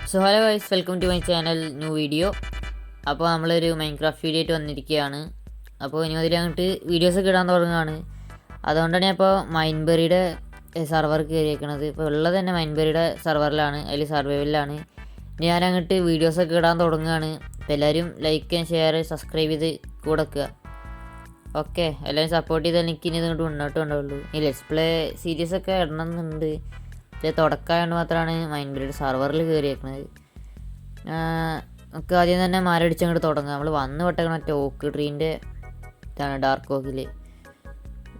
So hello guys, welcome to my channel new video. അപ്പോൾ നമ്മളൊരു Minecraft video ആയിട്ട് വന്നിരിക്കുകയാണ്. അപ്പോൾ ഇനി മുതൽ അങ്ങോട്ട് വീഡിയോസൊക്കെ ഇടാൻ തുടങ്ങുകയാണ്. അതുകൊണ്ടാണ് ഞാൻ ഇപ്പോൾ മൈൻബെറിയുടെ സെർവർ കയറിയേക്കണത്. ഇപ്പോൾ ഉള്ളത് തന്നെ മൈൻബെറിയുടെ സെർവറിലാണ്, അതിൽ സർവൈവലിലാണ്. ഞാൻ അങ്ങോട്ട് വീഡിയോസൊക്കെ ഇടാൻ തുടങ്ങുകയാണ്. അപ്പോൾ എല്ലാവരും ലൈക്ക്, ഷെയർ, സബ്സ്ക്രൈബ് ചെയ്ത് കൂടെ വെക്കുക. ഓക്കെ, എല്ലാവരും സപ്പോർട്ട് ചെയ്താൽ എനിക്ക് ഇനി ഇങ്ങോട്ട് മുന്നോട്ട് ഉണ്ടാവുള്ളൂ. ഈ ലെറ്റ്സ് പ്ലേ സീരീസൊക്കെ ഇടണമെന്നുണ്ട്. ഇത് തുടക്കമായതുകൊണ്ട് മാത്രമാണ് മൈൻബെറിയുടെ സെർവറിൽ കയറിയേക്കുന്നത്. നമുക്ക് ആദ്യം തന്നെ മരടിച്ച് അങ്ങോട്ട് തുടങ്ങാം. നമ്മൾ വന്ന് പെട്ടേക്കണ മറ്റേ ഓക്ക് ട്രീൻ്റെ ഇതാണ്, ഡാർക്ക് ഓക്കിൽ.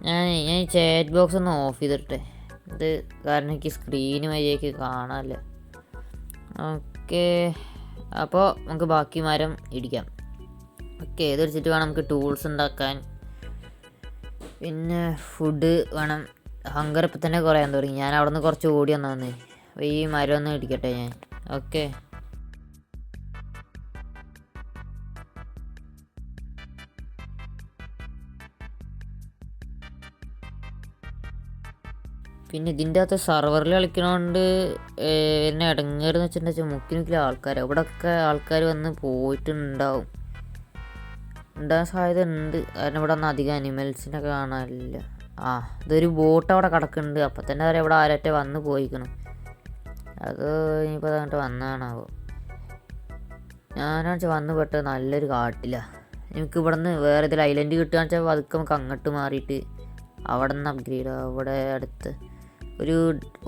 ഞാൻ ഈ ചാറ്റ് ബോക്സ് ഒന്ന് ഓഫ് ചെയ്തിട്ടെ, ഇത് കാരണം എനിക്ക് സ്ക്രീന് വഴിയേക്ക് കാണാമല്ല. ഓക്കെ, അപ്പോൾ നമുക്ക് ബാക്കി മരം ഇടിക്കാം. ഓക്കെ, ഇത് വെച്ചിട്ട് വേണം നമുക്ക് ടൂൾസ് ഉണ്ടാക്കാൻ. പിന്നെ ഫുഡ് വേണം. ഹങ്കർ ഇപ്പം തന്നെ കുറയാൻ തുടങ്ങി. ഞാൻ അവിടെ നിന്ന് കുറച്ച് ഓടി വന്നു. അപ്പോൾ ഈ മരം ഒന്ന് ഇടിക്കട്ടെ ഞാൻ. ഓക്കെ, പിന്നെ ഇതിൻ്റെ അകത്ത് സെർവറിൽ കളിക്കണോണ്ട് എന്നെ ഇടങ്ങേറെന്ന് വെച്ചിട്ടുണ്ടെങ്കിൽ മുക്കിൽ ആൾക്കാർ, ഇവിടെയൊക്കെ ആൾക്കാർ വന്ന് പോയിട്ടുണ്ടാവും, ഉണ്ടാകാൻ സാധ്യത ഉണ്ട്. കാരണം ഇവിടെ ഒന്നും അധികം അനിമൽസിനെ കാണാനില്ല. ഇതൊരു ബോട്ട് അവിടെ കിടക്കുന്നുണ്ട്. അപ്പം തന്നെ അറിയാം ഇവിടെ ആരൊറ്റ വന്ന് പോയിക്കണം. അത് ഇനിയിപ്പോൾ അങ്ങോട്ട് വന്നാണാവോ. ഞാനാണെന്ന് വെച്ചാൽ വന്ന് പെട്ടത് നല്ലൊരു കാട്ടിലാണ്. നമുക്ക് ഇവിടെ നിന്ന് വേറെ ഏതെങ്കിലും ഐലൻഡ് കിട്ടുകയെന്ന് വെച്ചാൽ അതൊക്കെ നമുക്ക് അങ്ങോട്ട് മാറിയിട്ട് അവിടെ നിന്ന് അപ്ഗ്രേഡ്. അവിടെ അടുത്ത് ഒരു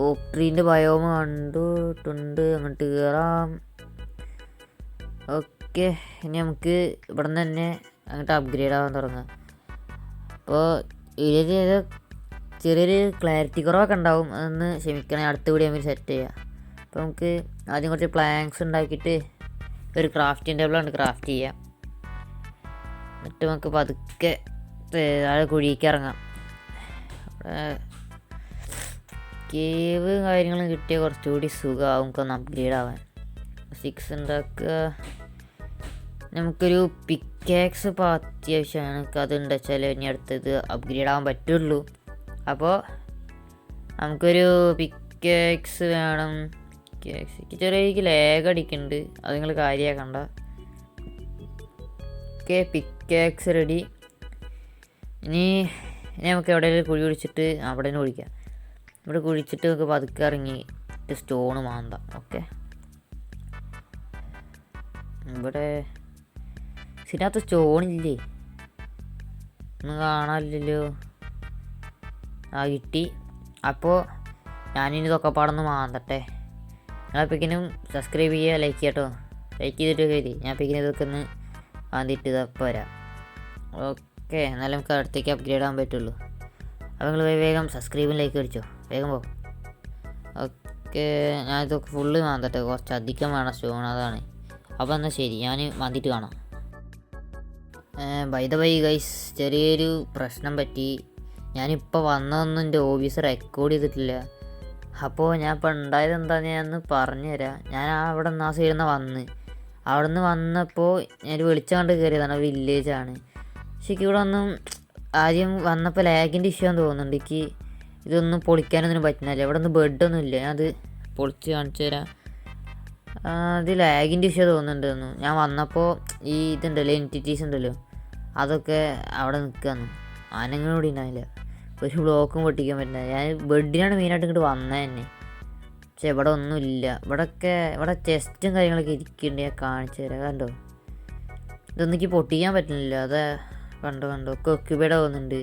ഓക്ക് ട്രീൻ്റെ ബയോമ് കണ്ടിട്ടുണ്ട്, അങ്ങോട്ട് കയറാം. ഓക്കെ, ഇനി നമുക്ക് ഇവിടെ നിന്ന് തന്നെ അങ്ങോട്ട് അപ്ഗ്രേഡ് ആവാൻ തുടങ്ങാം. അപ്പോൾ ഇതിൽ ചെറിയൊരു ക്ലാരിറ്റി കുറവൊക്കെ ഉണ്ടാവും, അതൊന്ന് ക്ഷമിക്കണേ. അടുത്ത വീഡിയോ നമ്മൾ സെറ്റ് ചെയ്യാം. അപ്പോൾ നമുക്ക് ആദ്യം കുറച്ച് പ്ലാങ്ക്സ് ഉണ്ടാക്കിയിട്ട് ഒരു ക്രാഫ്റ്റിംഗ് ടേബിളാണ് ക്രാഫ്റ്റ് ചെയ്യാം. എന്നിട്ട് നമുക്ക് പതുക്കെ താഴെ കുഴിക്ക് ഇറങ്ങാം. അവിടെ കേവ് കാര്യങ്ങളും കിട്ടിയാൽ കുറച്ചുകൂടി സുഖമാവും നമുക്കൊന്ന് അപ്ഗ്രേഡ് ആവാൻ. 6 ഉണ്ടാക്കുക. നമുക്കൊരു പിക്കാക്സ് ഇപ്പോൾ അത്യാവശ്യമാണ്. നമുക്ക് അതുണ്ട് വെച്ചാൽ ഇനി അടുത്തത് അപ്ഗ്രേഡ് ആവാൻ പറ്റുള്ളൂ. അപ്പോൾ നമുക്കൊരു പിക്കാക്സ് വേണം. പിക്കാക്സ് ചെറിയ ലേഗ് അടിക്കുന്നുണ്ട്, അത് നിങ്ങൾ കാര്യമാക്കണ്ട. Okay, pickaxe ready. ഇനി നമുക്ക് എവിടെയെങ്കിലും കുഴി കുഴിച്ചിട്ട് അവിടെ നിന്ന് കുഴിക്കാം. ഇവിടെ കുഴിച്ചിട്ട് നമുക്ക് പതുക്കെ ഇറങ്ങിയിട്ട് സ്റ്റോണ് മാന്താം. ഓക്കെ, ഇവിടെ ഇതിനകത്ത് സ്റ്റോണില്ലേ, ഒന്നും കാണാനില്ലല്ലോ. കിട്ടി. അപ്പോൾ ഞാനിനി ഇതൊക്കെ പാടൊന്ന് മാന്തട്ടെ. നിങ്ങളപ്പോഴേക്കിനും സബ്സ്ക്രൈബ് ചെയ്യുക, ലൈക്ക് ചെയ്യാട്ടോ. ലൈക്ക് ചെയ്തിട്ട് കയറി ഞാൻ അപ്പോഴേക്കിനും ഇതൊക്കെ ഒന്ന് മാന്തിയിട്ട് ഇതപ്പോൾ വരാം. ഓക്കെ, എന്നാലും നമുക്ക് അടുത്തേക്ക് അപ്ഗ്രേഡ് ആകാൻ പറ്റുള്ളൂ. അപ്പോൾ നിങ്ങൾ വേഗം സബ്സ്ക്രൈബും ലൈക്ക് അടിച്ചോ, വേഗം പോകും. ഓക്കെ, ഞാൻ ഇതൊക്കെ ഫുള്ള് മാന്തട്ടെ, കുറച്ചധികം വേണം സ്റ്റോൺ, അതാണ്. അപ്പോൾ എന്നാൽ ശരി, ഞാൻ മാന്തിയിട്ട് കാണാം. ബൈ ദ വൈ ഗൈസ്, ചെറിയൊരു പ്രശ്നം പറ്റി. ഞാനിപ്പോൾ വന്നതൊന്നും എൻ്റെ ഓഫീസ് റെക്കോർഡ് ചെയ്തിട്ടില്ല. അപ്പോൾ ഞാൻ ഇപ്പോൾ ഉണ്ടായത് എന്താണെന്ന് ഞാനൊന്ന് പറഞ്ഞുതരാം. ഞാൻ അവിടെ നിന്ന് സൈഡിൽ നിന്ന് അവിടെ നിന്ന് വന്നപ്പോൾ ഞാൻ വെളിച്ചം കണ്ട് കയറിയതാണ്, വില്ലേജാണ്. പക്ഷേ ഇവിടെ ഒന്നും ആദ്യം വന്നപ്പോൾ ലാഗിൻ്റെ ഇഷ്യൂ ആണെന്ന് തോന്നുന്നുണ്ട്. എനിക്ക് ഇതൊന്നും പൊളിക്കാനൊന്നും പറ്റുന്നില്ല. ഇവിടെ ഒന്നും ബെഡൊന്നും ഇല്ല. ഞാനത് പൊളിച്ച് കാണിച്ചു തരാം. അത് ലാഗിൻ്റെ ഇഷ്യൂ തോന്നുന്നുണ്ടെന്നു. ഞാൻ വന്നപ്പോൾ ഈ ഇതുണ്ടല്ലോ, എൻറ്റിറ്റീസ് ഉണ്ടല്ലോ, അതൊക്കെ അവിടെ നിൽക്കുകയെന്നു. അനങ്ങനോടി ഉണ്ടാവില്ല, ഒരു ബ്ലോക്കും പൊട്ടിക്കാൻ പറ്റില്ല. ഞാൻ ബെഡിനാണ് മെയിനായിട്ട് ഇങ്ങോട്ട് വന്നത് തന്നെ. പക്ഷെ ഇവിടെ ഒന്നുമില്ല. ഇവിടെ ചെസ്റ്റും കാര്യങ്ങളൊക്കെ ഇരിക്കുന്നുണ്ട്, ഞാൻ കാണിച്ചു തരാം. കണ്ടോ, ഇതൊന്നും എനിക്ക് പൊട്ടിക്കാൻ പറ്റുന്നില്ല. അത് കണ്ടോ കൊക്കിബേടെ പോകുന്നുണ്ട്.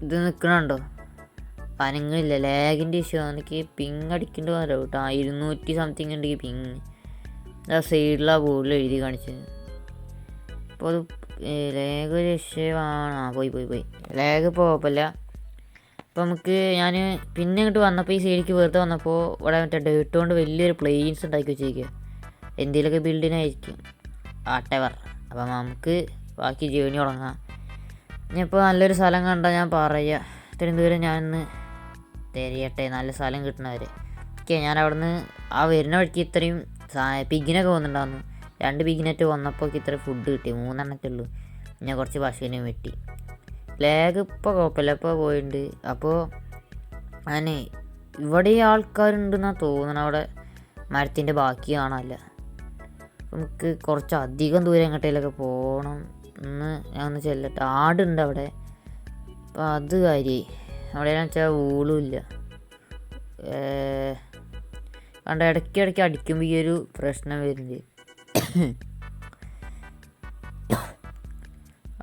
ഇത് നിൽക്കണുണ്ടോ, അനങ്ങില്ല. ലാഗിൻ്റെ ഇഷ്യൂ എനിക്ക് പിങ് അടിക്കേണ്ടി വന്നല്ലോ കേട്ടോ. 200 സംതിങ് ഉണ്ട് ഈ പിങ്. സൈഡിലാണ് ബോർഡിൽ എഴുതി കാണിച്ചത്. അപ്പോൾ അത് ലാഗ് ഒരു വിഷയമാണ്. പോയി ലാഗ് ഇപ്പോൾ കുഴപ്പമില്ല. അപ്പോൾ നമുക്ക് ഞാൻ പിന്നെ ഇങ്ങോട്ട് വന്നപ്പോൾ ഈ സൈഡിലേക്ക് വെറുതെ വന്നപ്പോൾ ഇവിടെ മറ്റേ ഡേർട്ട് കൊണ്ട് വലിയൊരു പ്ലെയിൻസ് ഉണ്ടാക്കി വെച്ചിരിക്കുക. എന്തെങ്കിലുമൊക്കെ ബിൽഡിനായിരിക്കും ടവർ. അപ്പം നമുക്ക് ബാക്കി ജേണി തുടങ്ങാം. ഞാനിപ്പോൾ നല്ലൊരു സ്ഥലം കണ്ടാൽ ഞാൻ പറയുക. ഇത്രയും ദൂരം ഞാനൊന്ന് തിരയട്ടെ, നല്ല സ്ഥലം കിട്ടുന്നവരെ. ഓക്കെ, ഞാൻ അവിടെ നിന്ന് വരുന്ന വഴിക്ക് ഇത്രയും പിഗിനൊക്കെ പോകുന്നുണ്ടായിരുന്നു. 2 പിഗിനെറ്റ് വന്നപ്പോൾ ഇത്ര ഫുഡ് കിട്ടി, 3 എണ്ണറ്റേ ഉള്ളൂ. ഞാൻ കുറച്ച് പശുവിനെയും വെട്ടി. ലാഗ് ഇപ്പോൾ കുഴപ്പമില്ല, ഇപ്പോൾ പോയിട്ടുണ്ട്. അപ്പോൾ ഞാൻ ഇവിടെ ആൾക്കാരുണ്ടെന്നാണ് തോന്നുന്നത്. അവിടെ മരത്തിൻ്റെ ബാക്കി കാണാനില്ല. നമുക്ക് കുറച്ചധികം ദൂരം എങ്ങോട്ടേലൊക്കെ പോകണം. ഞാൻ ഒന്ന് ചെല്ലട്ടെ. ആടുണ്ട് അവിടെ, അപ്പം അത് കാര്യമായി. അവിടെയാണെന്ന് വെച്ചാൽ ഊളുമില്ല. കണ്ട ഇടയ്ക്കിടയ്ക്ക് അടിക്കുമ്പോൾ ഈ ഒരു പ്രശ്നം വരുന്നുണ്ട്.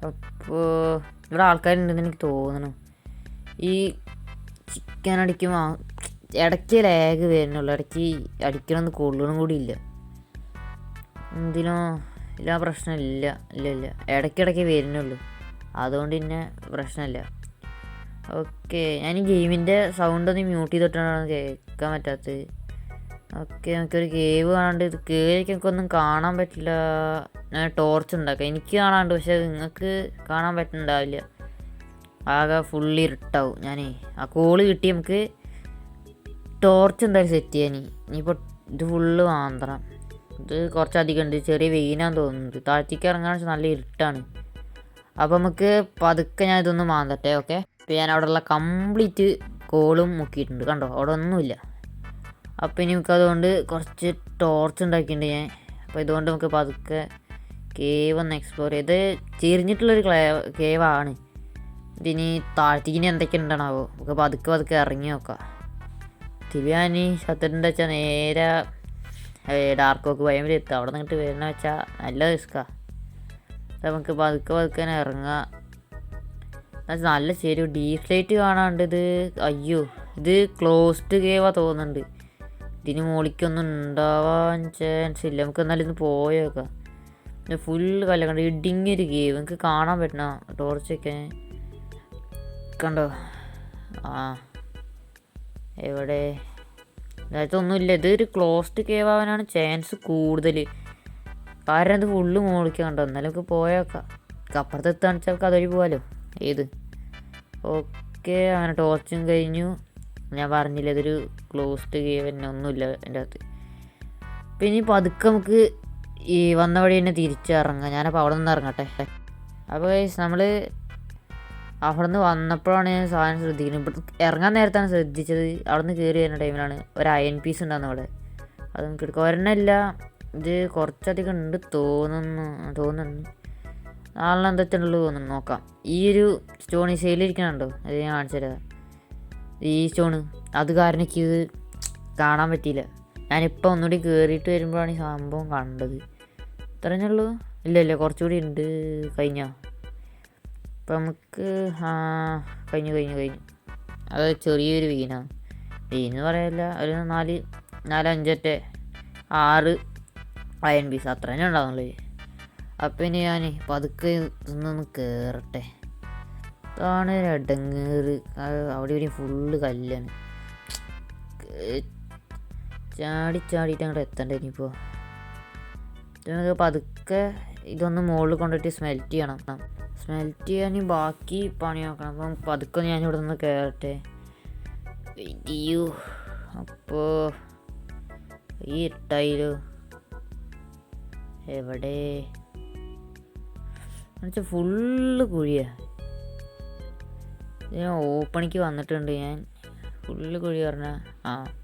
അപ്പോൾ ഇവിടെ ആൾക്കാരുണ്ടെന്ന് എനിക്ക് തോന്നണം. ഈ ചിക്കൻ അടിക്കുമ്പോൾ ഇടയ്ക്ക് ലാഗ് വരുന്നുള്ളൂ. ഇടയ്ക്ക് അടിക്കണമെന്ന് കൊള്ളണം കൂടി ഇല്ല. എന്തിനോ ഇല്ല, പ്രശ്നമില്ല. ഇല്ല ഇടയ്ക്കിടയ്ക്ക് വരുന്നുള്ളൂ. അതുകൊണ്ട് പിന്നെ പ്രശ്നമില്ല. ഓക്കെ, ഞാൻ ഈ ഗെയിമിൻ്റെ സൗണ്ടൊന്ന് മ്യൂട്ട് ചെയ്തിട്ടാണ് കേൾക്കാൻ പറ്റാത്തത്. ഓക്കെ, നമുക്കൊരു കേവ് കാണാണ്ട്. ഇത് കേറിയൊക്കെ ഒന്നും കാണാൻ പറ്റില്ല. ഞാൻ ടോർച്ച് ഉണ്ടാക്കാം. എനിക്ക് കാണാണ്ട്, പക്ഷെ നിങ്ങൾക്ക് കാണാൻ പറ്റുന്നുണ്ടാവില്ല. ആകെ ഫുള്ളി ഇരുട്ടാവും. ഞാനേ ആ കോള് കിട്ടി നമുക്ക് ടോർച്ച് എന്തായാലും സെറ്റ് ചെയ്യാൻ. ഇനിയിപ്പോൾ ഇത് ഫുള്ള് മാന്തണം. ഇത് കുറച്ചധികം ഉണ്ട്. ചെറിയ വെയിനാന്ന് തോന്നുന്നുണ്ട്. താഴ്ത്തിക്ക് ഇറങ്ങാന്ന് വെച്ചാൽ നല്ല ഇരുട്ടാണ്. അപ്പോൾ നമുക്ക് പതുക്കെ ഞാൻ ഇതൊന്ന് മാന്തട്ടെ. ഓക്കെ, ഇപ്പോൾ ഞാൻ അവിടെയുള്ള കംപ്ലീറ്റ് കോളും മുക്കിയിട്ടുണ്ട്. കണ്ടോ, അവിടെ ഒന്നുമില്ല. അപ്പോൾ ഇനി നമുക്ക് അതുകൊണ്ട് കുറച്ച് ടോർച്ച് ഉണ്ടാക്കിയിട്ടുണ്ട് ഞാൻ. അപ്പോൾ ഇതുകൊണ്ട് നമുക്ക് പതുക്കെ കേവ് ഒന്ന് എക്സ്പ്ലോർ ചെയ്ത് ചെരിഞ്ഞിട്ടുള്ളൊരു കേവാണ്. ഇതിനി താഴ്ത്തിക്ക് ഇനി എന്തൊക്കെ ഉണ്ടാണാവോ. നമുക്ക് പതുക്കെ ഇറങ്ങി നോക്കാം. തിരിയാനി ശത്രുണ്ട് വെച്ചാൽ നേരെ ഡാർക്ക് ഓക്ക് ഭയം വരെ എത്തുക. അവിടെ നിന്നിട്ട് വരുന്ന വെച്ചാൽ നല്ല റിസ്ക്കാണ്. നമുക്ക് പതുക്കെ ഇറങ്ങാം. നല്ല ശരി ഡീപ് ലൈറ്റ് കാണാണ്ട്. ഇത് അയ്യോ, ഇത് ക്ലോസ്ഡ് കേവാ തോന്നുന്നുണ്ട്. ഇതിന് മുകളിലേക്കൊന്നും ഉണ്ടാവാൻ ചാൻസ് ഇല്ല. നമുക്ക് എന്നാലും ഇന്ന് പോയേക്കാം. ഫുള്ള് കല്ല കണ്ടോ, ഇടുങ്ങിയൊരു കേവ്. നമുക്ക് കാണാൻ പറ്റണ ടോർച്ചൊക്കെ കണ്ടോ. എവിടെ ഒന്നുമില്ല. ഇതൊരു ക്ലോസ്ഡ് കേവ് ആവാനാണ് ചാൻസ് കൂടുതൽ. കാരണം ഇത് ഫുള്ള് മുകളിലേക്ക് കണ്ടോ. എന്നാലും നമുക്ക് പോയേക്കാം. അപ്പുറത്ത് എത്താണെന്ന് വെച്ചാൽ അതൊരു പോകാമല്ലോ. ഏത് ഓക്കെ, അങ്ങനെ ടോർച്ചും കഴിഞ്ഞു. ഞാൻ പറഞ്ഞില്ല ഇതൊരു ക്ലോസ്ഡ് കേവ് തന്നെ, ഒന്നുമില്ല എൻ്റെ അകത്ത്. പിന്നെ പതുക്കെ നമുക്ക് ഈ വന്ന വഴി തന്നെ തിരിച്ചിറങ്ങാം. ഞാനപ്പോൾ അവിടെ നിന്ന് ഇറങ്ങട്ടെ. അപ്പോൾ നമ്മൾ അവിടെ നിന്ന് വന്നപ്പോഴാണ് ഞാൻ സാധനം ശ്രദ്ധിക്കുന്നത്. ഇവിടെ ഇറങ്ങാൻ നേരത്താണ് ശ്രദ്ധിച്ചത്. അവിടെ നിന്ന് കയറി വരുന്ന ടൈമിലാണ് ഒരു അയൺ പീസ് ഉണ്ടാകുന്ന അവിടെ. അത് നമുക്ക് എടുക്കാം. ഒരെണ്ണമില്ല, ഇത് കുറച്ചധികം ഉണ്ട് തോന്നുന്നു. നാളെ എന്തൊക്കെയുള്ളൂ തോന്നുന്നു. നോക്കാം. ഈ ഒരു സ്റ്റോൺ ഈ സൈഡിലിരിക്കണുണ്ടോ, അത് ഞാൻ കാണിച്ചു തരാം. ഈ സ്റ്റോണ് അത് കാരണം എനിക്ക് ഇത് കാണാൻ പറ്റിയില്ല. ഞാനിപ്പോൾ ഒന്നുകൂടി കയറിയിട്ട് വരുമ്പോഴാണ് ഈ സംഭവം കണ്ടത്. ഇത്രഞ്ഞുള്ളൂ. ഇല്ല കുറച്ചുകൂടി ഉണ്ട്. കഴിഞ്ഞോ? ഇപ്പം നമുക്ക് കഴിഞ്ഞു. അത് ചെറിയൊരു വീനാണ്. വീനെന്ന് പറയല്ല, ഒരു 4-5 6 അയൺ പീസ് അത്ര തന്നെ ഉണ്ടാവുന്നുള്ളൂ. അപ്പം ഇനി ഞാൻ പതുക്കെ ഇന്നൊന്ന് കയറട്ടെ. അതാണ് ഇടങ്ങേറ്. അവിടെ ഇവിടെ ഫുള്ള് കല്ലാണ്. ചാടിയിട്ട് അങ്ങോട്ട് എത്തണ്ടേ. ഇനിയിപ്പോൾ നമുക്ക് പതുക്കെ ഇതൊന്ന് മുകളിൽ കൊണ്ടുപോയിട്ട് സ്മെൽറ്റ് ചെയ്യണം. സ്മെൽറ്റ് ചെയ്യാൻ ബാക്കി പണി നോക്കണം. അപ്പം പതുക്കെ ഞാൻ ഇവിടെ നിന്ന് കയറട്ടെ. അയ്യോ, അപ്പോൾ ഈ ഇട്ടായില്ലോ. എവിടെ എന്നുവെച്ചാൽ ഫുള്ള് കുഴിയാണ്. ഞാൻ ഓപ്പണിക്ക് വന്നിട്ടുണ്ട്. ഞാൻ ഫുള്ള് കുഴി പറഞ്ഞാൽ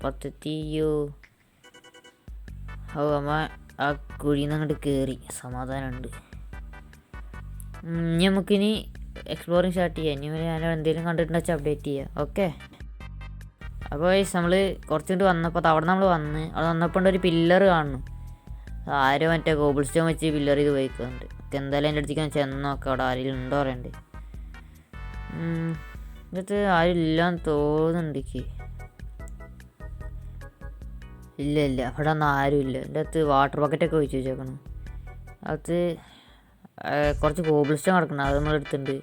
പത്തെത്തിയോ. അമ്മ ആ കുഴിയിൽ നിന്ന് അങ്ങോട്ട് കയറി. സമാധാനമുണ്ട്. ഇനി നമുക്കിനി എക്സ്പ്ലോറിങ് സ്റ്റാർട്ട് ചെയ്യാം. ഇനി ഞാൻ എന്തെങ്കിലും കണ്ടിട്ടുണ്ടെന്ന് വെച്ചാൽ അപ്ഡേറ്റ് ചെയ്യാം. ഓക്കെ, അപ്പോൾ നമ്മൾ കുറച്ചുകൊണ്ട് വന്നപ്പോൾ അവിടെ നമ്മൾ അവിടെ വന്നപ്പോൾ ഒരു പില്ലർ കാണുന്നു. ആരോ മറ്റേ കോബിൾ സ്റ്റോൺ വെച്ച് പില്ലർ ചെയ്ത് പോയിക്കുന്നുണ്ട്. എന്തായാലും എൻ്റെ അടുത്തേക്ക് ഞാൻ ചെന്ന് നോക്കാം അവിടെ ആരെങ്കിലും ഉണ്ടോ പറയണ്ട്. എന്നിട്ട് ആരും ഇല്ലാന്ന് തോന്നുന്നുണ്ട്. ഇല്ല അവിടെ ഒന്നും ആരുമില്ല. എൻ്റെ അടുത്ത് വാട്ടർ ബക്കറ്റൊക്കെ ഒഴിച്ച് വെച്ചേക്കണം. അത് കുറച്ച് കോബിൾ സ്റ്റോൺ കിടക്കണം, അത് നമ്മൾ എടുത്തിട്ടുണ്ട്.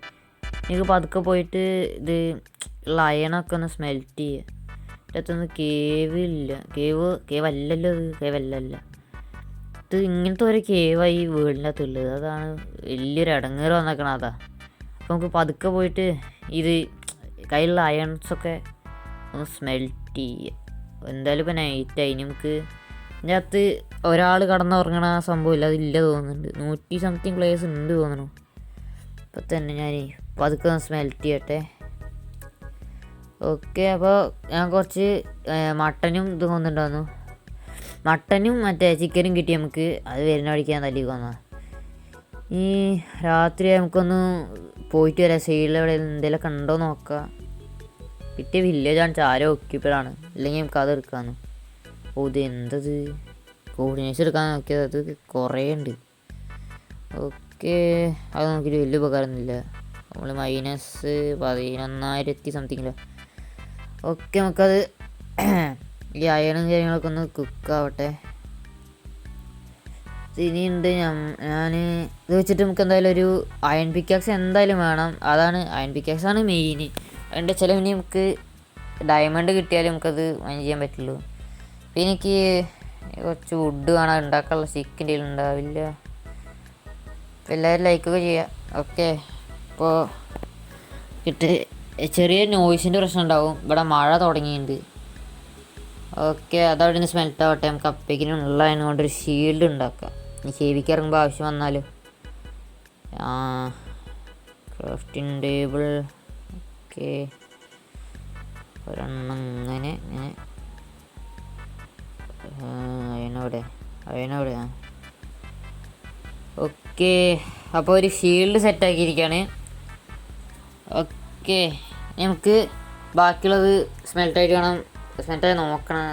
എനിക്ക് പതുക്കെ പോയിട്ട് ഇത് ഉള്ള അയണൊക്കെ ഒന്ന് സ്മെൽറ്റ് ചെയ്യുക. എൻ്റെ അടുത്തൊന്നും കേവ് അല്ലല്ലോ. ഇത് കേവല്ല. ഇത് ഇങ്ങനത്തെ ഒരു കേവായി വീടിൻ്റെ അകത്തുള്ളത്. അതാണ് വലിയൊരു ഇടങ്ങേറ് വന്നേക്കണം. അതാ. അപ്പോൾ നമുക്ക് പതുക്കെ പോയിട്ട് ഇത് കയ്യിലുള്ള അയൺസൊക്കെ ഒന്ന് സ്മെൽറ്റ് ചെയ്യുക. എന്തായാലും ഇപ്പോൾ നൈറ്റായി. നമുക്ക് ഇതിൻ്റെ അകത്ത് ഒരാൾ കടന്നുറങ്ങണ സംഭവമില്ല, അതില്ല തോന്നുന്നുണ്ട്. 100 സംതിങ് പ്ലേസ് ഉണ്ട് തോന്നുന്നു. അപ്പോൾ തന്നെ ഞാൻ പതുക്കെ ഒന്ന് സ്മെൽറ്റ് ചെയ്യട്ടെ. ഓക്കെ, അപ്പോൾ ഞാൻ കുറച്ച് മട്ടനും ഇത് കൊണ്ടുണ്ടായിരുന്നു. മട്ടനും മറ്റേ ചിക്കനും കിട്ടി നമുക്ക്. അത് വരുന്ന വഴിക്കാൻ തല്ലിക്കൊന്നാ. ഈ രാത്രി നമുക്കൊന്ന് പോയിട്ട് വരാം. സൈഡിൽ എവിടെ എന്തെങ്കിലുമൊക്കെ ഉണ്ടോ നോക്കാം. കിട്ടിയ വില്ലേജാണ് ആരോ ഒക്യുപ്പഡാണ്, ഇല്ലെങ്കിൽ നമുക്ക് അത് എടുക്കാമെന്ന്. ഓ ഇത് എന്തത് കോർഡിനേഷൻ എടുക്കാൻ നോക്കിയത്, അത് കുറേ ഉണ്ട്. ഓക്കെ അത് നോക്കിയിട്ട് വലിയ ഉപകാരമൊന്നുമില്ല. നമ്മൾ -11,000 സംതിങ്ങില്ല. ഓക്കെ നമുക്കത് ഈ അയണും കാര്യങ്ങളൊക്കെ ഒന്ന് കുക്കാവട്ടെ. ഇനിയുണ്ട് ഞാൻ ഇത് വെച്ചിട്ട് നമുക്ക് എന്തായാലും ഒരു അയൺ പിക്കാക്സ് എന്തായാലും വേണം. അതാണ് അയൺ പിക്കാക്സാണ് മെയിൻ. അതിൻ്റെ ചിലവിന് നമുക്ക് ഡയമണ്ട് കിട്ടിയാലും നമുക്കത് മൈൻ ചെയ്യാൻ പറ്റുള്ളൂ. പിന്നെ എനിക്ക് കുറച്ച് വുഡ് വേണം ഉണ്ടാക്കാനുള്ള. സ്റ്റിക്കിൻ്റെ ഉണ്ടാവില്ല. അപ്പോൾ എല്ലാവരും ലൈക്കൊക്കെ ചെയ്യാം. ഓക്കെ ഇപ്പോൾ ചെറിയ നോയ്സിൻ്റെ പ്രശ്നം ഉണ്ടാവും. ഇവിടെ മഴ തുടങ്ങിയിട്ടുണ്ട്. ഓക്കെ അതവിടെ നിന്ന് സ്മെൽറ്റ് ആവട്ടെ. നമുക്ക് അപ്പേക്കിനും ഉള്ളതിനെ കൊണ്ടൊരു ഷീൽഡ് ഉണ്ടാക്കാം. ഇനി സേവിക്ക് ഇറങ്ങുമ്പോൾ ആവശ്യം വന്നാൽ. Crafting table. ഓക്കെ ഒരെണ്ണം ഇങ്ങനെ ഇങ്ങനെ. അയനവിടെ. ഓക്കെ അപ്പോൾ ഒരു ഷീൽഡ് സെറ്റാക്കിയിരിക്കുകയാണ്. ഓക്കെ നമുക്ക് ബാക്കിയുള്ളത് സ്മെൽറ്റായിട്ട് വേണം. സ്മെൽറ്റായി നോക്കണം.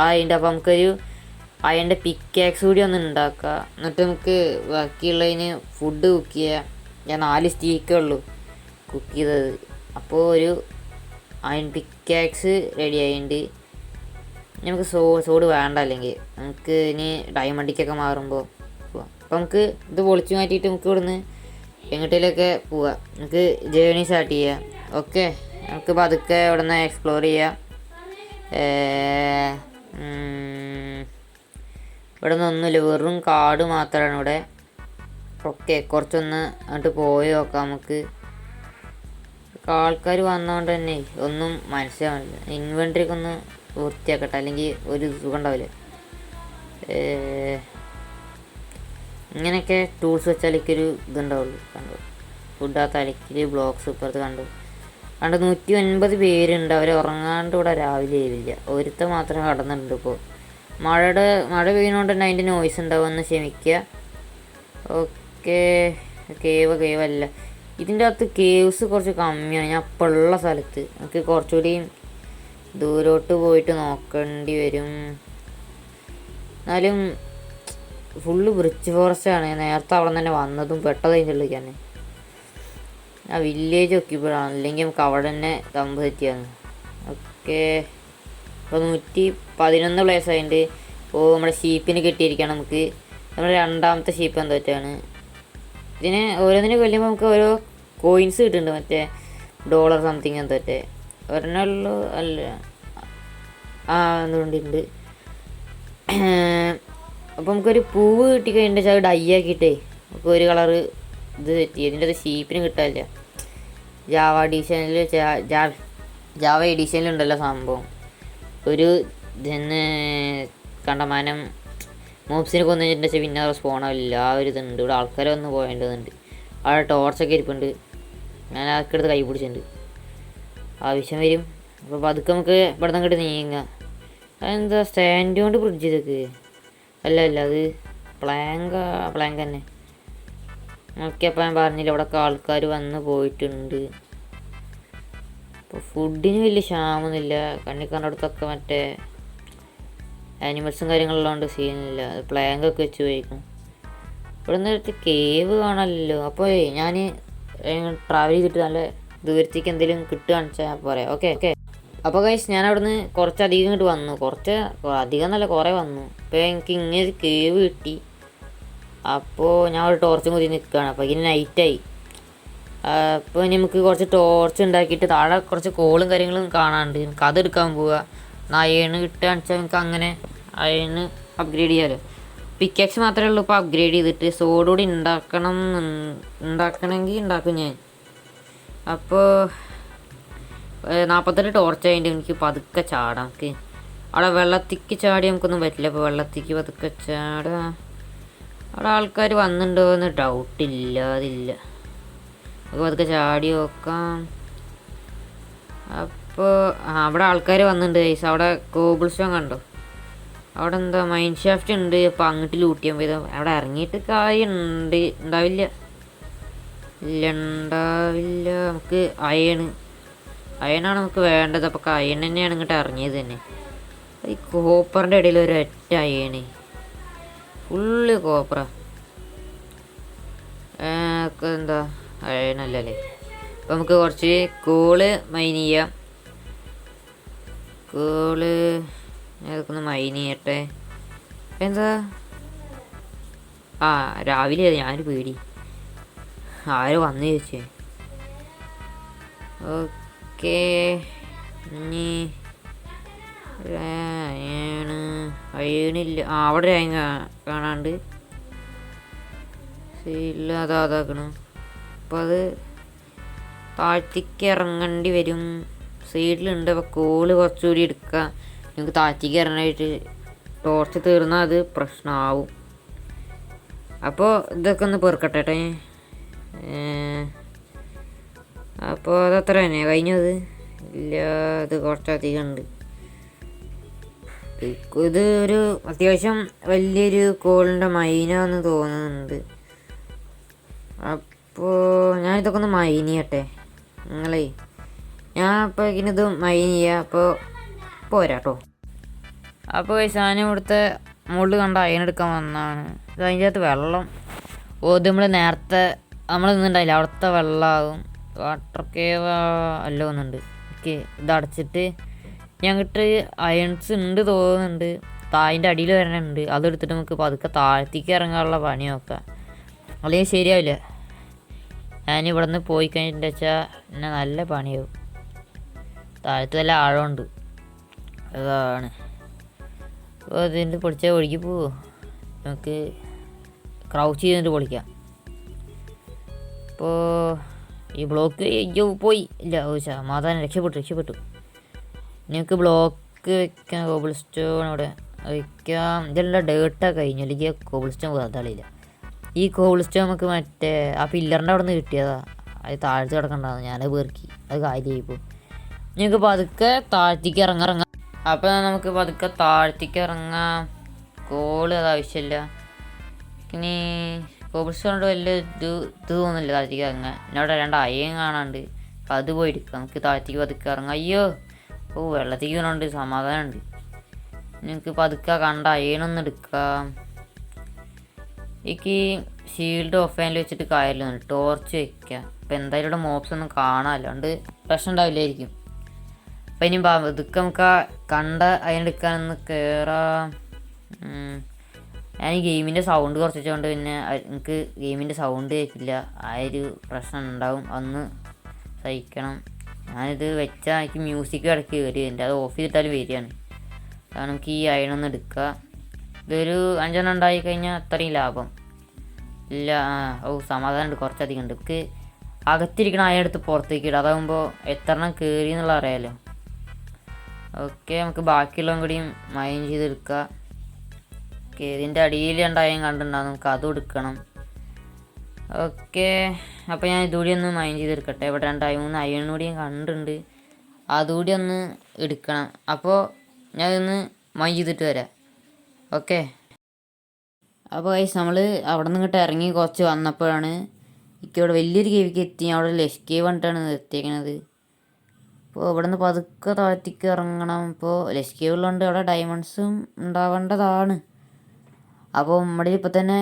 അതിൻ്റെ അപ്പോൾ നമുക്കൊരു അതിൻ്റെ പിക്കാക്സ് കൂടി ഒന്ന് ഉണ്ടാക്കുക. എന്നിട്ട് നമുക്ക് ബാക്കിയുള്ളതിന് ഫുഡ് കുക്ക് ചെയ്യാം. ഞാൻ 4 സ്റ്റീക്കേ ഉള്ളൂ കുക്ക് ചെയ്തത്. അപ്പോൾ ഒരു അയൺ പിക്കാക്സ് റെഡി ആയിട്ടുണ്ട്. നമുക്ക് സോഡ് വേണ്ട, അല്ലെങ്കിൽ നമുക്ക് ഇനി ഡയമണ്ടിക്കൊക്കെ മാറുമ്പോൾ പോവാം. അപ്പോൾ നമുക്ക് ഇത് പൊളിച്ച് മാറ്റിയിട്ട് നമുക്ക് ഇവിടുന്ന് എങ്ങോട്ടേലൊക്കെ പോവാം. നമുക്ക് ജേണി സ്റ്റാർട്ട് ചെയ്യാം. ഓക്കെ നമുക്ക് പതുക്കെ ഇവിടെ നിന്ന് എക്സ്പ്ലോർ ചെയ്യാം. ഇവിടെ നിന്നൊന്നുമില്ല, വെറും കാട് മാത്രമാണ് ഇവിടെ. ഓക്കെ കുറച്ചൊന്ന് അങ്ങോട്ട് പോയി നോക്കാം നമുക്ക്. ആൾക്കാർ വന്നതുകൊണ്ട് തന്നെ ഒന്നും മനസ്സിലാവില്ല. ഇൻവെൻട്രിക്ക് ഒന്ന് വൃത്തിയാക്കട്ടെ, അല്ലെങ്കിൽ ഒരു സുഖം ഉണ്ടാവില്ല. ഇങ്ങനെയൊക്കെ ടൂൾസ് വെച്ചാൽ ഒരു ഇതുണ്ടാവുള്ളൂ. കണ്ടു ഫുഡാത്ത അലക്കിൽ ബ്ലോക്സ് ഇപ്പുറത്ത് കണ്ടു 109 പേരുണ്ട്. അവർ ഉറങ്ങാണ്ട് ഇവിടെ രാവിലെ ആവില്ല. ഒരുത്ത മാത്രം കടന്നിട്ടുണ്ട്. ഇപ്പോൾ മഴ പെയ്യുന്നതുകൊണ്ട് തന്നെ അതിൻ്റെ നോയ്സ് ഉണ്ടാവുമെന്ന് ക്ഷമിക്കുക. ഓക്കെ കേവല്ല, ഇതിൻ്റെ അകത്ത് കേവ്സ് കുറച്ച് കമ്മിയാണ്. ഞാൻ ഇപ്പോൾ ഉള്ള സ്ഥലത്ത് നമുക്ക് കുറച്ചുകൂടിയും ദൂരോട്ട് പോയിട്ട് നോക്കേണ്ടി വരും. എന്നാലും ഫുള്ള് ബ്രിച്ച് ഫോറസ്റ്റാണ്. നേരത്തെ അവിടെ തന്നെ വന്നതും പെട്ടത് അതിൻ്റെ ഉള്ളിലേക്ക്. ആ വില്ലേജ് ഒക്കിയപ്പോഴാണ്, അല്ലെങ്കിൽ നമുക്ക് അവിടെ തന്നെ തമ്പ് തെറ്റിയാണ്. ഓക്കെ ഇപ്പോൾ 111 പ്ലേസ് ആയിട്ട്. ഇപ്പോൾ നമ്മുടെ ഷീപ്പിന് കിട്ടിയിരിക്കുകയാണ്. നമുക്ക് നമ്മുടെ 2ാമത്തെ ഷീപ്പ് എന്താ വെച്ചാണ്. ഇതിന് ഓരോന്നിനെ കൊല്ലുമ്പോൾ നമുക്ക് ഓരോ കോയിൻസ് കിട്ടുന്നുണ്ട്. മറ്റേ $1 സംതിങ് എന്താ പറ്റേ ഒരെണ്ണുള്ളൂ അല്ല എന്തുകൊണ്ടുണ്ട്. അപ്പോൾ നമുക്കൊരു പൂവ് കിട്ടിക്കഴിഞ്ഞിട്ട് അത് ഡൈ ആക്കിയിട്ടേ നമുക്ക് ഒരു കളറ് ഇത് തെറ്റി. ഇതിൻ്റെ അത് ഷീപ്പിന് കിട്ടാനില്ല. ജാവ എഡീഷനിലുണ്ടല്ലോ സംഭവം. ഒരു ഇതിന് കണ്ടമാനം മോബ്സിനെ കൊന്നു കഴിഞ്ഞിട്ട് പിന്നെ സ്പോണാവില്ല. ആ ഒരു ഇതുണ്ട്. ഇവിടെ ആൾക്കാരെ വന്ന് പോയേണ്ടതുണ്ട്. അവിടെ ടോർച്ചൊക്കെ ഇരിപ്പുണ്ട്. ഞാൻ അതൊക്കെ എടുത്ത് കൈ പിടിച്ചിട്ടുണ്ട്. ആവശ്യം വരും. അപ്പോൾ പതുക്കെ നമുക്ക് ഇവിടെ നിന്ന് അങ്ങോട്ട് നീങ്ങാം. അതെന്താ സ്റ്റാൻഡ് കൊണ്ട് ബ്രിഡ്ജ് ഇതൊക്കെ അല്ല അത് പ്ലാങ്ക് തന്നെ. ഓക്കെ അപ്പോൾ ഞാൻ പറഞ്ഞില്ല ഇവിടെയൊക്കെ ആൾക്കാർ വന്ന് പോയിട്ടുണ്ട്. അപ്പോൾ ഫുഡിന് വലിയ ക്ഷാമൊന്നുമില്ല. കണ്ണി കണ്ടിടത്തൊക്കെ മറ്റേ ആനിമൽസും കാര്യങ്ങളുള്ളതുകൊണ്ട് സീനില്ല. അത് പ്ലാങ്കൊക്കെ വെച്ച് പോയിരിക്കും. ഇവിടെ നിന്ന് കേവ് കാണാമല്ലോ. അപ്പോൾ ഞാൻ ട്രാവൽ ചെയ്തിട്ട് നല്ല ദൂരത്തേക്ക് എന്തെങ്കിലും കിട്ടുകയാണെന്ന് വെച്ചാൽ ഞാൻ പറയാം. ഓക്കെ അപ്പോൾ ഗൈസ് ഞാൻ അവിടെ നിന്ന് കുറച്ചധികം ഇങ്ങോട്ട് വന്നു. അധികം നല്ല കുറേ വന്നു. അപ്പോൾ എനിക്ക് ഇങ്ങനെ കേവ് കിട്ടി. അപ്പോൾ ഞാൻ ഒരു ടോർച്ചും കുത്തി നിൽക്കുകയാണ്. അപ്പോൾ ഇങ്ങനെ നൈറ്റായി. അപ്പോൾ ഇനി നമുക്ക് കുറച്ച് ടോർച്ച് ഉണ്ടാക്കിയിട്ട് താഴെ കുറച്ച് കോളും കാര്യങ്ങളും കാണാനുണ്ട്. നമുക്ക് അതെടുക്കാൻ പോവുക. അയണ് കിട്ടുകയാണെന്ന് വെച്ചാൽ നമുക്ക് അങ്ങനെ അയണ് അപ്ഗ്രേഡ് ചെയ്യാമല്ലോ. പിക്കാക്സ് മാത്രമേ ഉള്ളൂ ഇപ്പോൾ അപ്ഗ്രേഡ് ചെയ്തിട്ട്. സോഡ് കൂടി ഉണ്ടാക്കണമെങ്കിൽ ഉണ്ടാക്കും ഞാൻ. അപ്പോൾ 48 ടോർച്ച് ആയിട്ട് എനിക്ക് പതുക്കെ ചാടാം. നമുക്ക് അവിടെ വെള്ളത്തിക്ക് ചാടി നമുക്കൊന്നും പറ്റില്ല. അപ്പോൾ വെള്ളത്തിക്ക് പതുക്കെ ചാടാം. അവിടെ ആൾക്കാർ വന്നിട്ടുണ്ടോ എന്ന് ഡൗട്ടില്ലാതില്ല. നമുക്ക് പതുക്കെ ചാടി നോക്കാം. അപ്പോൾ അവിടെ ആൾക്കാർ വന്നിട്ടുണ്ട് ഗൈസ്. അവിടെ കോബിൾ സ്റ്റോൺ കണ്ടോ. അവിടെ എന്താ മൈൻ ഷാഫ്റ്റ് ഉണ്ട്. അപ്പോൾ അങ്ങോട്ട് ലൂട്ട് ചെയ്യാൻ പോയത്. അവിടെ ഇറങ്ങിയിട്ട് കായുണ്ട് ഉണ്ടാവില്ല. ഉണ്ടാവില്ല. നമുക്ക് അയണാണ് നമുക്ക് വേണ്ടത്. അപ്പോൾ അയൺ തന്നെയാണ് ഇങ്ങോട്ട് ഇറങ്ങിയത് തന്നെ. ഈ കോപ്പറിൻ്റെ ഇടയിൽ ഒരൊറ്റ അയണ്, ഫുള്ള് കോപ്പറ. എന്താ അയണല്ലേ. അപ്പോൾ നമുക്ക് കുറച്ച് കോള് മൈൻ ചെയ്യാം. കോള് അതൊക്കെ ഒന്ന് മൈൻ ചെയ്യട്ടെ. എന്താ രാവിലെ ഞാനൊരു പേടി ആരോ വന്നു ചോദിച്ചേ. ഓക്കേ, ഇനി അയണില്ല. അവിടെ ഒരു അയൺ കാണാണ്ട് ഇല്ല. അതാക്കണം. അപ്പോൾ അത് താഴ്ത്തിക്ക് ഇറങ്ങേണ്ടി വരും. സൈഡിലുണ്ട്. അപ്പോൾ കോള് കുറച്ചുകൂടി എടുക്കുക. നിങ്ങൾക്ക് താഴ്ത്തിക്ക് ഇറങ്ങാനായിട്ട് ടോർച്ച് തീർന്നാൽ അത് പ്രശ്നമാവും. അപ്പോൾ ഇതൊക്കെ ഒന്ന് പെറുക്കട്ടെ. അപ്പോൾ അതത്ര തന്നെ കഴിഞ്ഞത്. ഇല്ല, ഇത് കുറച്ചധികം ഉണ്ട്. ഇത് ഒരു അത്യാവശ്യം വലിയൊരു കോളിൻ്റെ മൈനാന്ന് തോന്നുന്നുണ്ട്. അപ്പോൾ ഞാനിതൊക്കെ ഒന്ന് മൈൻ ചെയ്യട്ടെ. ഞാൻ അപ്പോൾ ഇത് മൈൻ ചെയ്യാം. അപ്പോൾ പോരാട്ടോ. അപ്പോൾ ഈ സാധനം ഇവിടുത്തെ മുകളിൽ കണ്ട അയണെടുക്കാൻ വന്നതാണ്. ഇത് അതിൻ്റെ അകത്ത് വെള്ളം നമ്മൾ നേരത്തെ നമ്മൾ നിന്നുണ്ടായില്ല, അവിടുത്തെ വെള്ളമാകും. വാട്ടർ കേവ് അല്ലോ ഒന്നുണ്ട്. ഓക്കെ, ഇതടച്ചിട്ട് ഞങ്ങിട്ട് അയൺസ് ഉണ്ട് തോന്നുന്നുണ്ട്. അതിൻ്റെ അടിയിൽ വരണുണ്ട്. അതെടുത്തിട്ട് നമുക്ക് പതുക്കെ താഴ്ത്തിക്ക് ഇറങ്ങാനുള്ള പണി നോക്കാം. അല്ലെങ്കിൽ ശരിയാവില്ല. ഞാനിവിടെ നിന്ന് പോയി കഴിഞ്ഞിട്ട് വെച്ചാൽ എന്നെ നല്ല പണിയാവും. താഴത്ത് വല്ല ആഴമുണ്ട്, അതാണ്. അപ്പോൾ ഇതിൻ്റെ പൊളിച്ചാൽ ഒഴുകി പോവോ? നമുക്ക് ക്രൗച്ച് ചെയ്തിട്ട് പൊളിക്കാം. അപ്പോൾ ഈ ബ്ലോക്ക് പോയി ഇല്ല. സമാധാനം, രക്ഷപ്പെട്ടു. നിങ്ങൾക്ക് ബ്ലോക്ക് വെക്കാം. കോബിൾ സ്റ്റോൺ ഇവിടെ വയ്ക്കാം. ഇതെല്ലാം ഡേർട്ടാണ് കഴിഞ്ഞു. അല്ലെങ്കിൽ കോബിൾ സ്റ്റോൺ വെറുതാളില്ല. ഈ കോബിൾ സ്റ്റോൺ നമുക്ക് മറ്റേ ആ പില്ലറിൻ്റെ അവിടെ നിന്ന് കിട്ടിയതാ. അത് താഴ്ത്തി കിടക്കണ്ടായിരുന്നു. ഞാനത് പെറുക്കി, അത് കാര്യമായിപ്പോൾ. നിങ്ങൾക്ക് പതുക്കെ താഴ്ത്തിക്ക് ഇറങ്ങാം. അപ്പോൾ നമുക്ക് പതുക്കെ താഴ്ത്തിക്ക് ഇറങ്ങാം. കോള് അത് ആവശ്യമില്ല. ഇനി കോബിൾ സ്റ്റോണിൻ്റെ വലിയ ഇത് തോന്നുന്നില്ല താഴ്ത്തിക്ക് ഇറങ്ങാൻ. പിന്നെ അവിടെ 2 അയയും കാണാണ്ട്. അപ്പോൾ അത് പോയി എടുക്കാം. നമുക്ക് താഴ്ത്തിക്ക് പതുക്കെ ഇറങ്ങാം. അയ്യോ, വെള്ളത്തേക്ക് വീണുണ്ട്. സമാധാനമുണ്ട്. നിങ്ങൾക്ക് പതുക്കെ കണ്ട അയണൊന്നും എടുക്കാം. എനിക്ക് ഷീൽഡ് ഓഫ് ഹാൻഡിൽ വെച്ചിട്ട് കാര്യമില്ല, ടോർച്ച് വയ്ക്കാം. അപ്പോൾ എന്തായാലും ഇവിടെ മോബ്സ് ഒന്നും കാണാമല്ലോ, അതുകൊണ്ട് പ്രശ്നം ഉണ്ടാവില്ലായിരിക്കും. അപ്പം ഇനി പതുക്കെ നമുക്ക് കണ്ട അയണെടുക്കാനൊന്ന് കയറാം. ഞാൻ ഈ ഗെയിമിൻ്റെ സൗണ്ട് കുറച്ച് വെച്ചുകൊണ്ട് പിന്നെ എനിക്ക് ഗെയിമിൻ്റെ സൗണ്ട് കേൾക്കില്ല. ആ ഒരു പ്രശ്നം ഉണ്ടാവും, അന്ന് സഹിക്കണം. ഞാനിത് വെച്ചാൽ എനിക്ക് മ്യൂസിക് ഇടയ്ക്ക് കയറി വരുന്നുണ്ട്. അത് ഓഫ് ചെയ്തിട്ടാലും വരികയാണ്. അതാണ് നമുക്ക് ഈ അയണൊന്ന് എടുക്കുക. ഇതൊരു 5 ഉണ്ടായി കഴിഞ്ഞാൽ അത്രയും ലാഭം ഇല്ല. സമാധാനമുണ്ട്, കുറച്ചധികം ഉണ്ട്. നമുക്ക് അകത്തിരിക്കണ അയണെടുത്ത് പുറത്തേക്ക് ഇടുക. അതാകുമ്പോൾ എത്രണ്ണം കയറി എന്നുള്ള അറിയാമല്ലോ. ഓക്കെ, നമുക്ക് ബാക്കിയുള്ളതും കൂടിയും മൈൻ ചെയ്തെടുക്കുക. ഓക്കെ, ഇതിൻ്റെ അടിയിൽ 2 അയൺ കണ്ടിട്ടുണ്ടാകും. നമുക്ക് അതും എടുക്കണം. ഓക്കെ, അപ്പോൾ ഞാൻ ഇതുകൂടി ഒന്ന് മൈൻ ചെയ്തെടുക്കട്ടെ. ഇവിടെ 2 അയൺ കൂടിയും കണ്ടിട്ടുണ്ട്. അതുകൂടി ഒന്ന് എടുക്കണം. അപ്പോൾ ഞാൻ ഇതൊന്ന് മൈൻ ചെയ്തിട്ട് വരാം. ഓക്കെ, അപ്പോൾ ഗൈസ് നമ്മൾ അവിടെ നിന്ന് ഇങ്ങോട്ട് ഇറങ്ങി കുറച്ച് വന്നപ്പോഴാണ് എനിക്കിവിടെ വലിയൊരു കേവിക്ക് എത്തി. അവിടെ ലഷ് കേവ് കണ്ടിട്ടാണ് എത്തിയേക്കണത്. അപ്പോൾ ഇവിടെ നിന്ന് പതുക്കെ താഴ്ത്തിക്ക് ഇറങ്ങണം. ഇപ്പോൾ ലഷ് കേവ് ഉള്ളതുകൊണ്ട് അവിടെ ഡയമണ്ട്സും ഉണ്ടാവേണ്ടതാണ്. അപ്പോൾ നമ്മുടെ ഇപ്പോൾ തന്നെ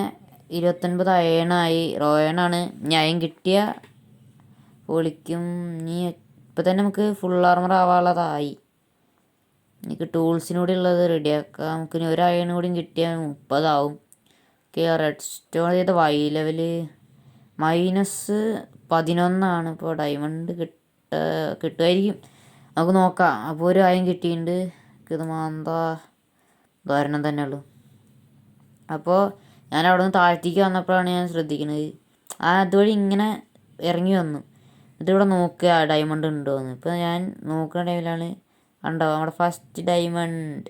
29 അയണായി. റോയണാണ്. ഇനി അയൺ കിട്ടിയ പൊളിക്കും. ഇനി ഇപ്പം തന്നെ നമുക്ക് ഫുൾ ആർമർ ആവാനുള്ളതായി. എനിക്ക് ടൂൾസിനൂടെ ഉള്ളത് റെഡിയാക്കാം. നമുക്ക് ഇനി 1 അയൺ കൂടിയും കിട്ടിയാൽ 30 ആവും. ഓക്കെ, റെഡ് സ്റ്റോൺ ചെയ്ത വൈ ലെവല് -11. ഇപ്പോൾ ഡയമണ്ട് കിട്ടുമായിരിക്കും, നമുക്ക് നോക്കാം. അപ്പോൾ 1 അയൺ കിട്ടിയിട്ടുണ്ട്. ഇത് ധാരണം തന്നെ ഉള്ളൂ. അപ്പോൾ ഞാൻ അവിടെ നിന്ന് താഴ്ത്തിക്ക് വന്നപ്പോഴാണ് ഞാൻ ശ്രദ്ധിക്കുന്നത്. അതുവഴി ഇങ്ങനെ ഇറങ്ങി വന്നു. ഇതിവിടെ നോക്കുക ഡയമണ്ട് ഉണ്ടോ എന്ന്. ഇപ്പോൾ ഞാൻ നോക്കുന്ന ടൈമിലാണ് കണ്ടോ നമ്മുടെ ഫസ്റ്റ് ഡയമണ്ട്.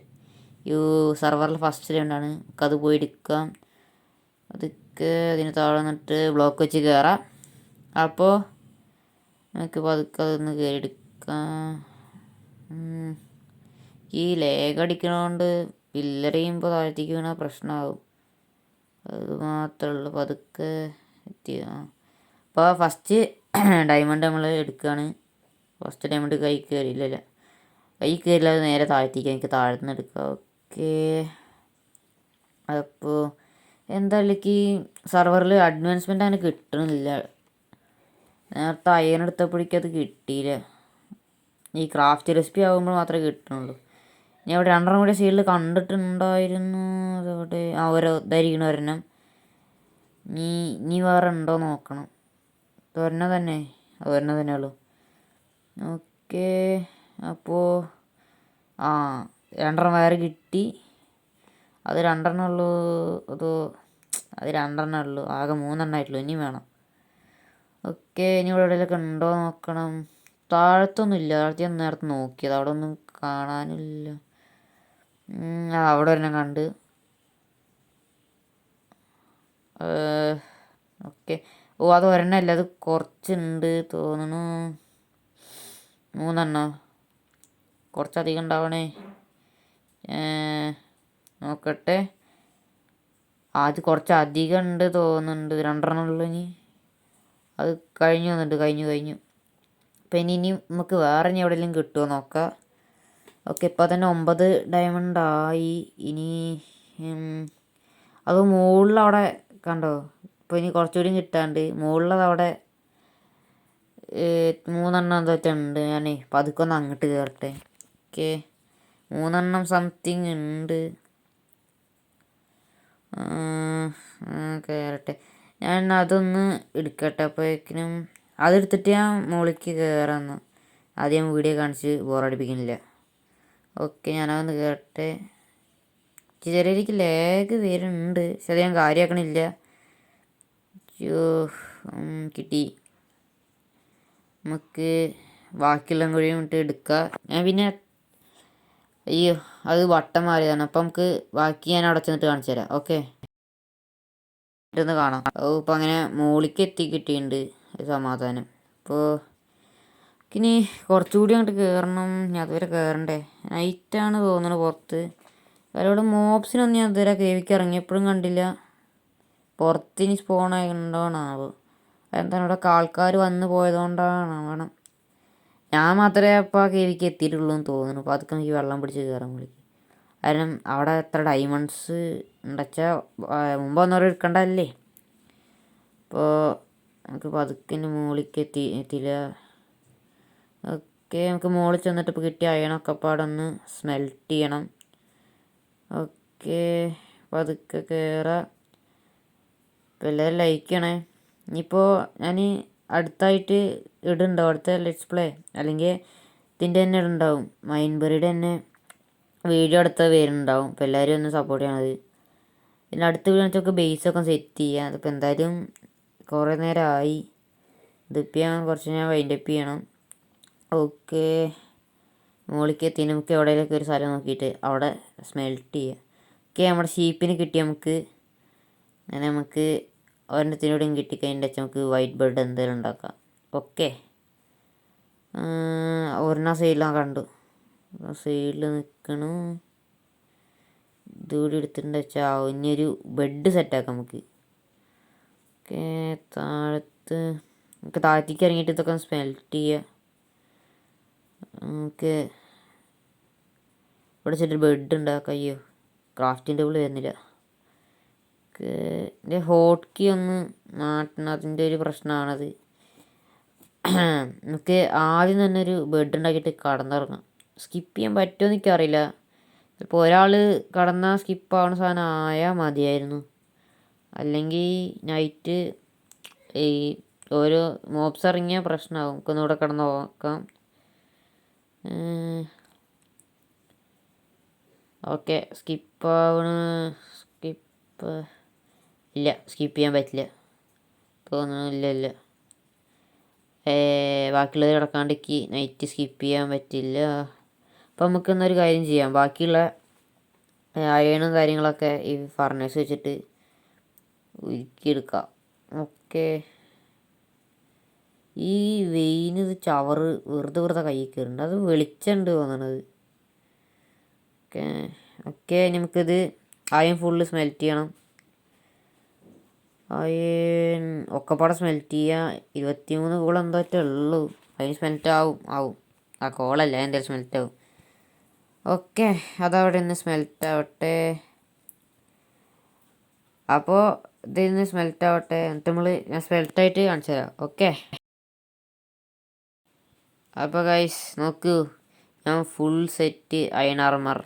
സർവറിൽ ഫസ്റ്റ് ഡയമണ്ടാണ്. നമുക്ക് അത് പോയി എടുക്കാം. അതൊക്കെ അതിന് താഴെ നിന്നിട്ട് ബ്ലോക്ക് വെച്ച് കയറാം. അപ്പോൾ നമുക്ക് പതുക്കെ അതൊന്ന് കയറി എടുക്കാം. ഈ ലേഗ് അടിക്കണോണ്ട് പില്ലർ ചെയ്യുമ്പോൾ താഴത്തേക്ക് വീണാൽ പ്രശ്നമാകും. അത് മാത്രമേ ഉള്ളൂ. പതുക്കെ എത്തി. അപ്പോൾ ഫസ്റ്റ് ഡയമണ്ട് നമ്മൾ എടുക്കുകയാണ്. ഫസ്റ്റ് ഡയമണ്ട് കൈ കയറിയില്ലല്ല, കൈ കയറില്ല, അത് നേരെ താഴത്തേക്ക് എനിക്ക് താഴ്ത്തുനിന്ന് എടുക്കുക. ഓക്കെ, അപ്പോൾ എന്തായാലും സർവറിൽ അഡ്വാൻസ്മെൻ്റ് അങ്ങനെ കിട്ടണില്ല. നേരത്തെ അയൺ എടുത്തപ്പോഴേക്കും അത് കിട്ടിയില്ല. ഈ ക്രാഫ്റ്റ് റെസിപ്പി ആകുമ്പോൾ മാത്രമേ കിട്ടുന്നുള്ളൂ. ഞാൻ ഇവിടെ രണ്ടെണ്ണം കൂടി സൈഡിൽ കണ്ടിട്ടുണ്ടായിരുന്നു. അതവിടെ ഓരോ ധരിക്കണ ഒരെണ്ണം. നീ വേറെ ഉണ്ടോ നോക്കണം. ഒരെണ്ണം തന്നെ, ഒരെണ്ണം തന്നെ ഉള്ളൂ. ഓക്കെ, അപ്പോൾ രണ്ടെണ്ണം വേറെ കിട്ടി. അത് രണ്ടെണ്ണം ഉള്ളൂ. അത് രണ്ടെണ്ണം ഉള്ളൂ. ആകെ 3 ആയിട്ടുള്ളൂ. ഇനി വേണം. ഓക്കെ, ഇനി ഇവിടെ എവിടെയെങ്കിലൊക്കെ ഉണ്ടോ നോക്കണം. താഴത്തൊന്നുമില്ല. താഴത്ത് ഞാൻ നേരത്തെ നോക്കിയത്, അവിടെ ഒന്നും കാണാനില്ല. അവിടെ ഒരെണ്ണം കണ്ട്. ഓക്കെ, അത് ഒരെണ്ണമല്ല, അത് കുറച്ചുണ്ട് തോന്നുന്നു. 3 കുറച്ചധികം ഉണ്ടാവണേ. നോക്കട്ടെ. അത് കുറച്ചധികം ഉണ്ട് തോന്നുന്നുണ്ട്. 2 ഉള്ളൂ. ഇനി അത് കഴിഞ്ഞു. അപ്പം ഇനി നമുക്ക് വേറെ എവിടെയെങ്കിലും കിട്ടുമോ നോക്കാം. ഓക്കെ, ഇപ്പോൾ തന്നെ 9 ഡയമണ്ടായി. ഇനി അത് മുകളിലവിടെ കണ്ടോ. ഇപ്പോൾ ഇനി കുറച്ചുകൂടി കിട്ടാണ്ട്. മുകളിലത് അവിടെ 3 എന്താ ഉണ്ട്. ഞാൻ പതുക്കെ ഒന്ന് അങ്ങോട്ട് കയറട്ടെ. ഓക്കെ, 3 സംതിങ് ഉണ്ട്. കയറട്ടെ. ഞാൻ അതൊന്ന് എടുക്കട്ടെ. അപ്പോഴേക്കിനും അതെടുത്തിട്ട് ഞാൻ മുകളിലേക്ക് കയറാമെന്ന്. ആദ്യം വീഡിയോ കാണിച്ച് ബോറടിപ്പിക്കുന്നില്ല. ഓക്കെ, ഞാനതൊന്ന് കയറട്ടെ. ചെറിയ രീതിക്ക് ലാഗ് വരുന്നുണ്ട്, പക്ഷെ അത് ഞാൻ കാര്യമാക്കണില്ല. കിട്ടി. നമുക്ക് ബാക്കിയുള്ള കൂടിയും ഇട്ട് എടുക്കാം. ഞാൻ പിന്നെ അയ്യോ, അത് വട്ടം മാറിയതാണ്. അപ്പം നമുക്ക് ബാക്കി ഞാൻ അവിടെ ചെന്നിട്ട് കാണിച്ചു തരാം. ഓക്കെ, ഇട്ടൊന്ന് കാണാം. ഇപ്പം അങ്ങനെ മുകളിലേക്ക് കിട്ടിയിട്ടുണ്ട്. സമാധാനം. അപ്പോൾ ഇനി കുറച്ചുകൂടി അങ്ങോട്ട് കയറണം. ഞാൻ അതുവരെ കയറണ്ടേ. നൈറ്റാണ് തോന്നുന്നത് പുറത്ത്. ഇവിടെ മോബ്സിനൊന്നും ഞാൻ ഇതുവരെ കേവിക്ക് ഇറങ്ങിയപ്പോഴും കണ്ടില്ല. പുറത്തിനി സ്പോണായി ഉണ്ടോണാവോ. എന്താണ് ഇവിടെ ആൾക്കാർ വന്ന് പോയതുകൊണ്ടാണ്. ഞാൻ മാത്രമേ അപ്പോൾ ആ കേവിക്ക് എത്തിയിട്ടുള്ളൂ എന്ന് തോന്നുന്നു. അപ്പോൾ അതൊക്കെ എനിക്ക് വെള്ളം പിടിച്ച് കയറാൻ വിളിക്കും. കാരണം അവിടെ എത്ര ഡയമണ്ട്സ് ഉണ്ടച്ചാൽ മുമ്പ് വന്നവർ എടുക്കണ്ടല്ലേ. അപ്പോൾ നമുക്ക് പതുക്കെ മുകളിലേക്ക് എത്തിയില്ല. ഓക്കെ, നമുക്ക് മുകളിൽ ചെന്നിട്ട് ഇപ്പോൾ കിട്ടിയ അയണൊക്കെ പാടൊന്ന് സ്മെൽറ്റ് ചെയ്യണം. ഓക്കെ, പതുക്കെ കയറാം. ഇപ്പോൾ എല്ലാവരും ലൈക്ക് ചെയ്യണേ. ഇനിയിപ്പോൾ ഞാൻ അടുത്തായിട്ട് ഇടുന്നുണ്ടാവും, അടുത്ത ലെറ്റ്സ് പ്ലേ അല്ലെങ്കിൽ ഇതിൻ്റെ തന്നെ ഇടുന്നുണ്ടാവും. മൈൻബറിയുടെ തന്നെ വീഡിയോ അടുത്ത വരുന്നുണ്ടാവും. അപ്പോൾ എല്ലാവരും ഒന്ന് സപ്പോർട്ട് ചെയ്യണത്. പിന്നെ അടുത്ത വീഡിയോക്ക് ബേസൊക്കെ സെറ്റ് ചെയ്യുക. അതിപ്പോൾ എന്തായാലും കുറേ നേരമായി. ഇതിപ്പോൾ ഞാൻ വൈൻഡപ്പ് ചെയ്യണം. ഓക്കെ, മുകളിലേക്ക് എത്തി. നമുക്ക് എവിടെയെങ്കിലൊക്കെ ഒരു സ്ഥലം നോക്കിയിട്ട് അവിടെ സ്മെൽറ്റ് ചെയ്യുക. ഓക്കെ, നമ്മുടെ ഷീപ്പിന് കിട്ടി. അങ്ങനെ നമുക്ക് ഒരെണ്ണത്തിനോടും കിട്ടിക്കഴിഞ്ഞിട്ട് വെച്ചാൽ നമുക്ക് വൈറ്റ് ബെഡ് എന്തെങ്കിലും ഉണ്ടാക്കാം. ഓക്കെ, ഒരെണ്ണം സൈഡിലാണ് കണ്ടു. സൈഡിൽ നിൽക്കണു. ഇതുകൂടി എടുത്തിട്ടുണ്ട് വെച്ചാൽ ഇനിയൊരു ബെഡ് സെറ്റാക്കാം നമുക്ക്. ഓക്കെ, നമുക്ക് താഴത്തേക്ക് ഇറങ്ങിയിട്ട് ഇതൊക്കെ സ്മെൽറ്റ് ചെയ്യുക. നമുക്ക് ഇവിടെ ചെറിയൊരു ബെഡ് ഉണ്ടാക്കാം. അയ്യോ, ക്രാഫ്റ്റിംഗ് ടേബിൾ വരുന്നില്ല. എൻ്റെ ഹോട്ട് കീ ഒന്ന് മാറ്റണം, അതിൻ്റെ ഒരു പ്രശ്നമാണത്. നമുക്ക് ആദ്യം തന്നെ ഒരു ബെഡ് ഉണ്ടാക്കിയിട്ട് കടന്നിറങ്ങാം. സ്കിപ്പ് ചെയ്യാൻ പറ്റുമോ എനിക്കറിയില്ല. ചിലപ്പോൾ ഒരാൾ കടന്നാൽ സ്കിപ്പാവുന്ന സാധനം ആയാൽ മതിയായിരുന്നു. അല്ലെങ്കിൽ നൈറ്റ് ഈ ഓരോ മോബ്സ് ഇറങ്ങിയ പ്രശ്നമാകും. നമുക്കൊന്നിവിടെ കിടന്ന് നോക്കാം. ഓക്കെ, സ്കിപ്പ് ഇല്ല, സ്കിപ്പ് ചെയ്യാൻ പറ്റില്ല തോന്നുന്നു. ഇല്ല, ബാക്കിയുള്ളത് കിടക്കാണ്ടേക്ക് നൈറ്റ് സ്കിപ്പ് ചെയ്യാൻ പറ്റില്ല. അപ്പോൾ നമുക്കെന്നൊരു കാര്യം ചെയ്യാം. ബാക്കിയുള്ള അയണും കാര്യങ്ങളൊക്കെ ഈ ഫർണേഴ്സ് വെച്ചിട്ട് ഉരുക്കിയെടുക്കാം. ഓക്കെ, ഈ വെയിന് ചവറ് വെറുതെ കയ്യിൽ കയറുന്നുണ്ട്. അത് വെളിച്ചമുണ്ട് തോന്നണത്. ഓക്കെ, ഓക്കെ, നമുക്കിത് അയൺ ഫുള്ള് സ്മെൽറ്റ് ചെയ്യണം. അയൺ ഒക്കെപ്പാടെ സ്മെൽറ്റ് ചെയ്യുക. 23 കോൾ എന്തോറ്റേ ഉള്ളൂ. അതിന് സ്മെൽറ്റ് ആവും. ആ കോളല്ല എന്തായാലും സ്മെൽറ്റ് ആവും. ഓക്കെ, അതവിടെ നിന്ന് സ്മെൽറ്റ് ആവട്ടെ. അപ്പോൾ ഇതിൽ നിന്ന് സ്മെൽറ്റ് ആവട്ടെ. എന്നിട്ട് ഞാൻ സ്മെൽറ്റായിട്ട് കാണിച്ചു തരാം. ഓക്കെ, അപ്പോൾ ഗൈസ് നോക്കൂ, ഞാൻ full set iron armour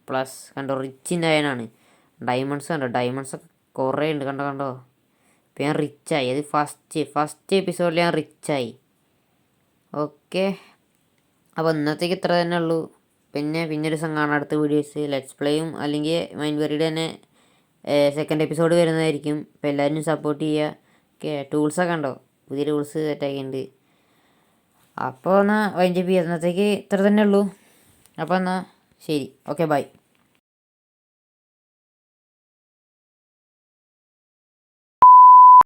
plus കണ്ടോ, റിച്ചിൻ്റെ അയണാണ്. ഡയമണ്ട്സ് കണ്ടോ, ഡയമണ്ട്സൊക്കെ കുറേ ഉണ്ട്. കണ്ടോ. ഇപ്പം ഞാൻ റിച്ചായി. അത് ഫസ്റ്റ് എപ്പിസോഡിൽ ഞാൻ റിച്ചായി. ഓക്കെ, അപ്പോൾ ഇന്നത്തേക്ക് ഇത്ര തന്നെ ഉള്ളൂ. പിന്നെ ഒരു ദിവസം കാണാം അടുത്ത വീഡിയോസ് ലെറ്റ്സ് പ്ലേയും അല്ലെങ്കിൽ മൈൻഡ് വെറിയുടെ തന്നെ സെക്കൻഡ് എപ്പിസോഡ് വരുന്നതായിരിക്കും. അപ്പോൾ എല്ലാവരും സപ്പോർട്ട് ചെയ്യുക. ഓക്കെ, ടൂൾസൊക്കെ ഉണ്ടോ, പുതിയ ടൂൾസ് സെറ്റാക്കിയിട്ടുണ്ട്. അപ്പോൾ എന്നാൽ വൈൻഡപ്പ് ചെയ്യുക. ഇന്നത്തേക്ക് ഇത്ര തന്നെ ഉള്ളൂ. അപ്പോൾ എന്നാൽ ശരി, ഓക്കെ, ബൈ.